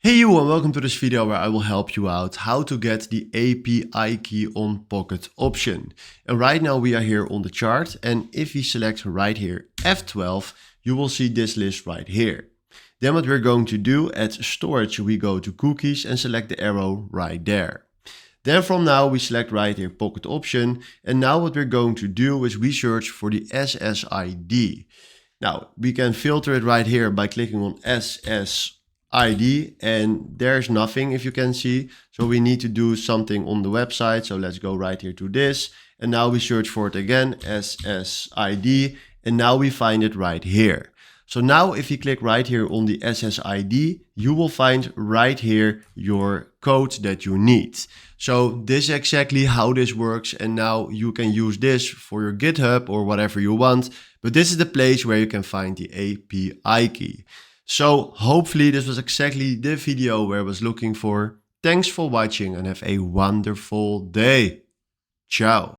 Hey you and welcome to this video where I will help you out how to get the API key on Pocket option. And right now we are here on the chart, and if we select right here F12, you will see this list right here. Then what we're going to do at storage, we go to cookies and select the arrow right there. Then from now we select right here Pocket option, and now what we're going to do is we search for the SSID. Now we can filter it right here by clicking on SSID, and there's nothing, if you can see. So we need to do something on the website. So let's go right here to this, and now we search for it again, SSID, and now we find it right here. So now if you click right here on the SSID, you will find right here your code that you need. So this is exactly how this works, and now you can use this for your GitHub or whatever you want, but this is the place where you can find the API key. So hopefully this was exactly the video where I was looking for. Thanks for watching and have a wonderful day. Ciao.